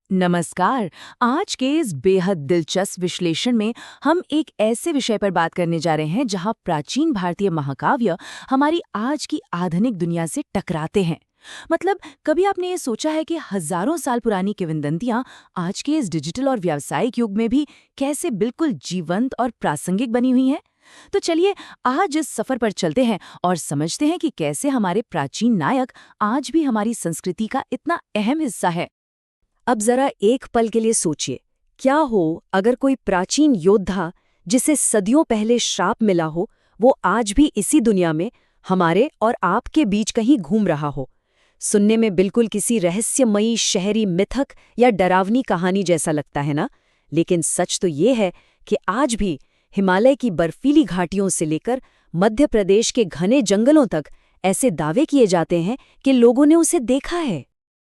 नमस्कार। आज के इस बेहद दिलचस्प विश्लेषण में हम एक ऐसे विषय पर बात करने जा रहे हैं जहां प्राचीन भारतीय महाकाव्य हमारी आज की आधुनिक दुनिया से टकराते हैं। मतलब कभी आपने ये सोचा है कि हजारों साल पुरानी किंवदंतियां आज के इस डिजिटल और व्यावसायिक युग में भी कैसे बिल्कुल जीवंत और प्रासंगिक बनी हुई हैं? तो चलिए आज इस सफर पर चलते हैं और समझते हैं कि कैसे हमारे प्राचीन नायक आज भी हमारी संस्कृति का इतना अहम हिस्सा है। अब जरा एक पल के लिए सोचिए, क्या हो अगर कोई प्राचीन योद्धा जिसे सदियों पहले श्राप मिला हो, वो आज भी इसी दुनिया में हमारे और आपके बीच कहीं घूम रहा हो। सुनने में बिल्कुल किसी रहस्यमयी शहरी मिथक या डरावनी कहानी जैसा लगता है ना? लेकिन सच तो ये है कि आज भी हिमालय की बर्फीली घाटियों से लेकर मध्य प्रदेश के घने जंगलों तक ऐसे दावे किए जाते हैं कि लोगों ने उसे देखा है।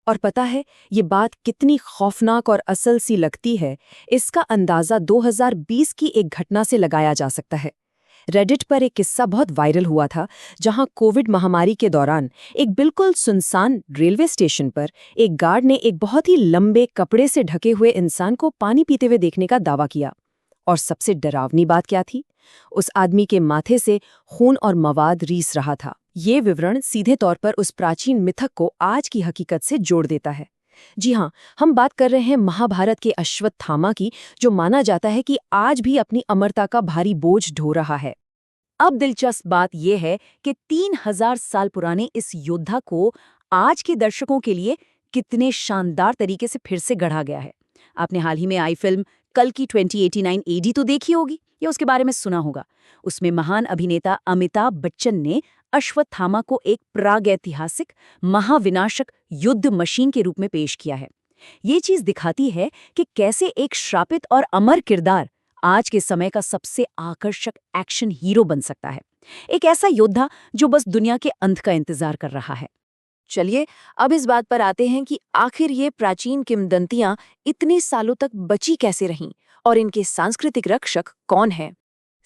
और पता है ये बात कितनी खौफनाक और असल सी लगती है, इसका अंदाज़ा 2020 की एक घटना से लगाया जा सकता है। रेडिट पर एक किस्सा बहुत वायरल हुआ था, जहां कोविड महामारी के दौरान एक बिल्कुल सुनसान रेलवे स्टेशन पर एक गार्ड ने एक बहुत ही लंबे कपड़े से ढके हुए इंसान को पानी पीते हुए देखने का दावा किया। और सबसे डरावनी बात क्या थी? उस आदमी के माथे से खून और मवाद रीस रहा था। ये विवरण सीधे तौर पर उस प्राचीन मिथक को आज की हकीकत से जोड़ देता है। जी हाँ, हम बात कर रहे हैं महाभारत के अश्वत्थामा की, जो माना जाता है कि आज भी अपनी अमरता का भारी बोझ ढो रहा है। अब दिलचस्प बात यह है कि 3000 साल पुराने इस योद्धा को आज के दर्शकों के लिए कितने शानदार तरीके से फिर से गढ़ा गया है। आपने हाल ही में आई फिल्म कल की 2089 एडी तो देखी होगी या उसके बारे में सुना होगा। उसमें महान अभिनेता अमिताभ बच्चन ने अश्वत्थामा को एक प्रागैतिहासिक महाविनाशक युद्ध मशीन के रूप में पेश किया है। ये चीज दिखाती है कि कैसे एक श्रापित और अमर किरदार आज के समय का सबसे आकर्षक एक्शन हीरो बन सकता है। एक ऐसा योद्धा जो बस दुनिया के अंत का इंतजार कर रहा है। चलिए अब इस बात पर आते हैं कि आखिर ये प्राचीन किंवदंतियां इतने सालों तक बची कैसे रहीं और इनके सांस्कृतिक रक्षक कौन हैं।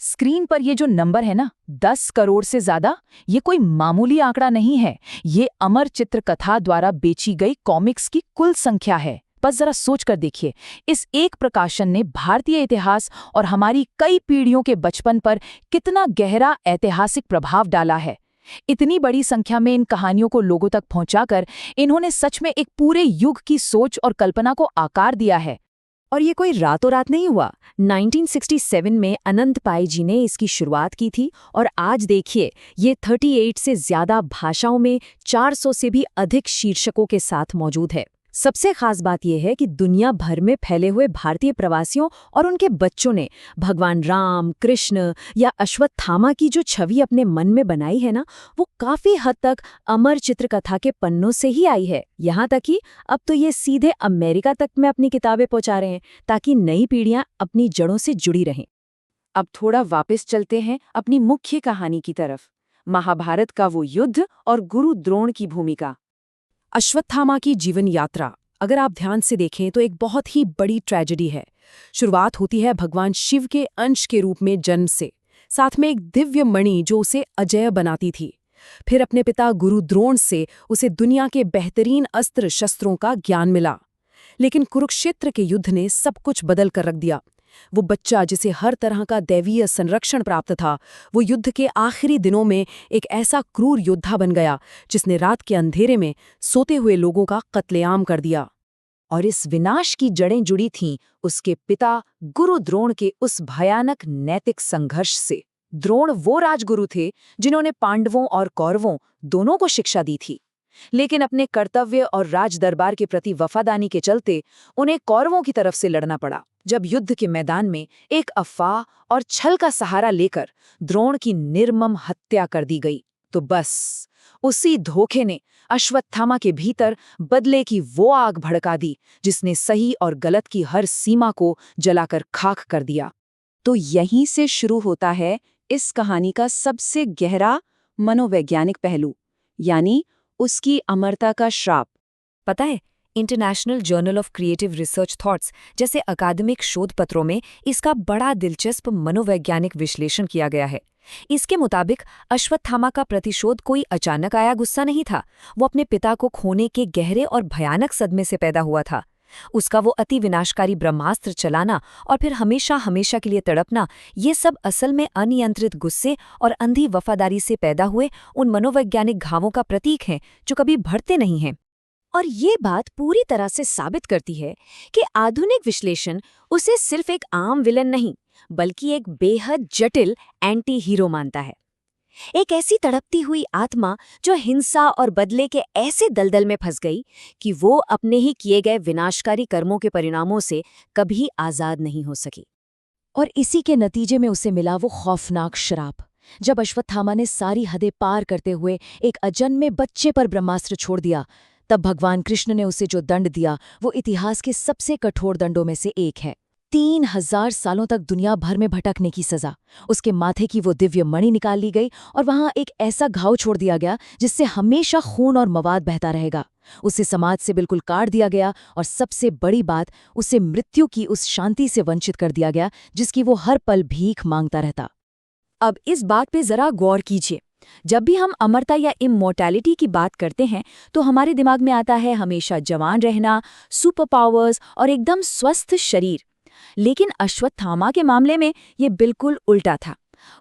स्क्रीन पर ये जो नंबर है ना, 10 करोड़ से ज्यादा, ये कोई मामूली आंकड़ा नहीं है। ये अमर चित्रकथा द्वारा बेची गई कॉमिक्स की कुल संख्या है। बस जरा सोच कर देखिए, इस एक प्रकाशन ने भारतीय इतिहास और हमारी कई पीढ़ियों के बचपन पर कितना गहरा ऐतिहासिक प्रभाव डाला है। इतनी बड़ी संख्या में इन कहानियों को लोगों तक पहुंचाकर इन्होंने सच में एक पूरे युग की सोच और कल्पना को आकार दिया है। और ये कोई रातों रात नहीं हुआ। 1967 में अनंत पाई जी ने इसकी शुरुआत की थी और आज देखिए ये 38 से ज्यादा भाषाओं में 400 से भी अधिक शीर्षकों के साथ मौजूद है। सबसे खास बात यह है कि दुनिया भर में फैले हुए भारतीय प्रवासियों और उनके बच्चों ने भगवान राम, कृष्ण या अश्वत्थामा की जो छवि अपने मन में बनाई है ना, वो काफी हद तक अमर चित्रकथा के पन्नों से ही आई है। यहाँ तक कि अब तो ये सीधे अमेरिका तक में अपनी किताबें पहुंचा रहे हैं, ताकि नई पीढ़ियां अपनी जड़ों से जुड़ी रहें। अब थोड़ा वापस चलते हैं अपनी मुख्य कहानी की तरफ, महाभारत का वो युद्ध और गुरु द्रोण की भूमिका। अश्वत्थामा की जीवन यात्रा अगर आप ध्यान से देखें तो एक बहुत ही बड़ी ट्रेजेडी है। शुरुआत होती है भगवान शिव के अंश के रूप में जन्म से, साथ में एक दिव्य मणि जो उसे अजेय बनाती थी। फिर अपने पिता गुरु द्रोण से उसे दुनिया के बेहतरीन अस्त्र शस्त्रों का ज्ञान मिला। लेकिन कुरुक्षेत्र के युद्ध ने सब कुछ बदल कर रख दिया। वो बच्चा जिसे हर तरह का दैवीय संरक्षण प्राप्त था, वो युद्ध के आखिरी दिनों में एक ऐसा क्रूर योद्धा बन गया जिसने रात के अंधेरे में सोते हुए लोगों का कत्लेआम कर दिया। और इस विनाश की जड़ें जुड़ी थीं उसके पिता गुरु द्रोण के उस भयानक नैतिक संघर्ष से। द्रोण वो राजगुरु थे जिन्होंने पांडवों और कौरवों दोनों को शिक्षा दी थी, लेकिन अपने कर्तव्य और राज दरबार के प्रति वफादारी के चलते उन्हें कौरवों की तरफ से लड़ना पड़ा। जब युद्ध के मैदान में एक अफवाह और छल का सहारा लेकर द्रोण की निर्मम हत्या कर दी गई, तो बस उसी धोखे ने अश्वत्थामा के भीतर बदले की वो आग भड़का दी जिसने सही और गलत की हर सीमा को जलाकर खाक कर दिया। तो यहीं से शुरू होता है इस कहानी का सबसे गहरा मनोवैज्ञानिक पहलू, यानी उसकी अमरता का श्राप। पता है, international journal of creative research thoughts जैसे अकादमिक शोध पत्रों में इसका बड़ा दिलचस्प मनोवैज्ञानिक विश्लेषण किया गया है। इसके मुताबिक अश्वत्थामा का प्रतिशोध कोई अचानक आया गुस्सा नहीं था, वो अपने पिता को खोने के गहरे और भयानक सदमे से पैदा हुआ था। उसका वो अति विनाशकारी ब्रह्मास्त्र चलाना और फिर हमेशा हमेशा के लिए तड़पना, ये सब असल में अनियंत्रित गुस्से और अंधी वफादारी से पैदा हुए उन मनोवैज्ञानिक घावों का प्रतीक हैं जो कभी भरते नहीं हैं। और ये बात पूरी तरह से साबित करती है कि आधुनिक विश्लेषण उसे सिर्फ एक आम विलन नहीं, बल्कि एक बेहद जटिल एंटी हीरो मानता है। एक ऐसी तड़पती हुई आत्मा जो हिंसा और बदले के ऐसे दलदल में फंस गई कि वो अपने ही किए गए विनाशकारी कर्मों के परिणामों से कभी आजाद नहीं हो सकी। और इसी के नतीजे में उसे मिला वो खौफनाक श्राप। जब अश्वत्थामा ने सारी हदें पार करते हुए एक अजन्मे बच्चे पर ब्रह्मास्त्र छोड़ दिया, तब भगवान कृष्ण ने उसे जो दंड दिया वो इतिहास के सबसे कठोर दंडों में से एक है। 3000 सालों तक दुनिया भर में भटकने की सजा। उसके माथे की वो दिव्य मणि निकाल ली गई और वहां एक ऐसा घाव छोड़ दिया गया जिससे हमेशा खून और मवाद बहता रहेगा। उसे समाज से बिल्कुल काट दिया गया और सबसे बड़ी बात, उसे मृत्यु की उस शांति से वंचित कर दिया गया जिसकी वो हर पल भीख मांगता रहता। अब इस बात पे जरा गौर कीजिए। जब भी हम अमरता या इमॉर्टैलिटी की बात करते हैं तो हमारे दिमाग में आता है हमेशा जवान रहना, सुपर पावर्स और एकदम स्वस्थ शरीर। लेकिन अश्वत्थामा के मामले में ये बिल्कुल उल्टा था।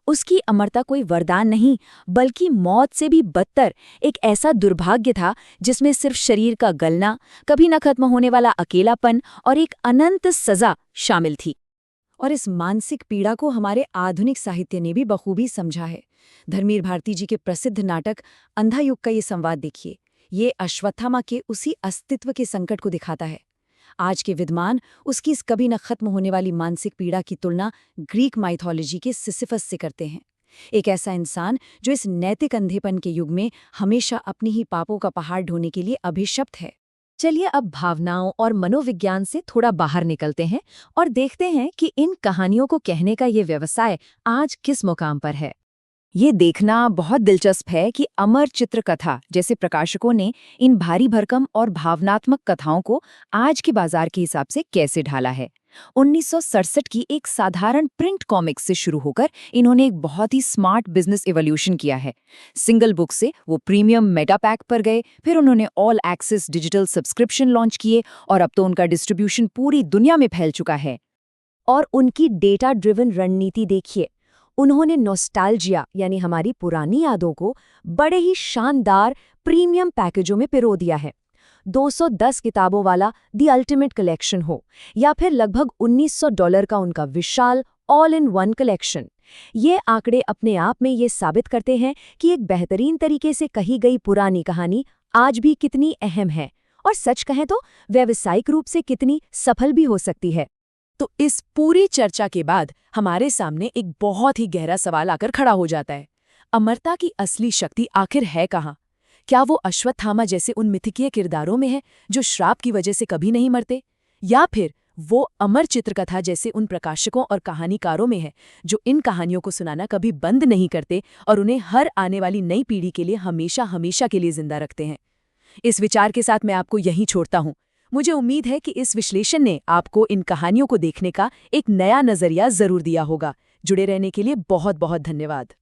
उसकी अमरता कोई वरदान नहीं, बल्कि मौत से भी बदतर एक ऐसा दुर्भाग्य था जिसमें सिर्फ शरीर का गलना, कभी न खत्म होने वाला अकेलापन और एक अनंत सजा शामिल थी। और इस मानसिक पीड़ा को हमारे आधुनिक साहित्य ने भी बखूबी समझा है। धर्मवीर भारती जी के प्रसिद्ध नाटक अंधा युग का ये संवाद देखिए। ये अश्वत्थामा के उसी अस्तित्व के संकट को दिखाता है। आज के विद्वान उसकी इस कभी न खत्म होने वाली मानसिक पीड़ा की तुलना ग्रीक माइथोलॉजी के सिसिफस से करते हैं। एक ऐसा इंसान जो इस नैतिक अंधेपन के युग में हमेशा अपनी ही पापों का पहाड़ ढोने के लिए अभिशप्त है। चलिए अब भावनाओं और मनोविज्ञान से थोड़ा बाहर निकलते हैं और देखते हैं कि इन कहानियों को कहने का ये व्यवसाय आज किस मुकाम पर है। ये देखना बहुत दिलचस्प है कि अमर चित्रकथा जैसे प्रकाशकों ने इन भारी भरकम और भावनात्मक कथाओं को आज के बाजार के हिसाब से कैसे ढाला है। 1967 की एक साधारण प्रिंट कॉमिक्स से शुरू होकर इन्होंने एक बहुत ही स्मार्ट बिजनेस इवोल्यूशन किया है। सिंगल बुक से वो प्रीमियम मेगा पैक पर गए, फिर उन्होंने all access digital subscription launch किए और अब तो उनका डिस्ट्रीब्यूशन पूरी दुनिया में फैल चुका है। और उनकी डेटा ड्रिवन रणनीति देखिए। उन्होंने नॉस्टैल्जिया यानी हमारी पुरानी यादों को बड़े ही शानदार प्रीमियम पैकेजों में पिरो दिया है। 210 किताबों वाला द अल्टीमेट कलेक्शन हो या फिर लगभग $1900 का उनका विशाल ऑल इन वन कलेक्शन। ये आंकड़े अपने आप में ये साबित करते हैं कि एक बेहतरीन तरीके से कही गई पुरानी कहानी आज भी कितनी अहम है और सच कहें तो व्यावसायिक रूप से कितनी सफल भी हो सकती है। तो इस पूरी चर्चा के बाद हमारे सामने एक बहुत ही गहरा सवाल आकर खड़ा हो जाता है। अमरता की असली शक्ति आखिर है कहाँ? क्या वो अश्वत्थामा जैसे उन मिथिकीय किरदारों में है जो श्राप की वजह से कभी नहीं मरते, या फिर वो अमर चित्रकथा जैसे उन प्रकाशकों और कहानीकारों में है जो इन कहानियों को सुनाना कभी बंद नहीं करते और उन्हें हर आने वाली नई पीढ़ी के लिए हमेशा हमेशा के लिए जिंदा रखते हैं? इस विचार के साथ मैं आपको यहीं छोड़ता हूँ। मुझे उम्मीद है कि इस विश्लेषण ने आपको इन कहानियों को देखने का एक नया नजरिया जरूर दिया होगा। जुड़े रहने के लिए बहुत बहुत धन्यवाद।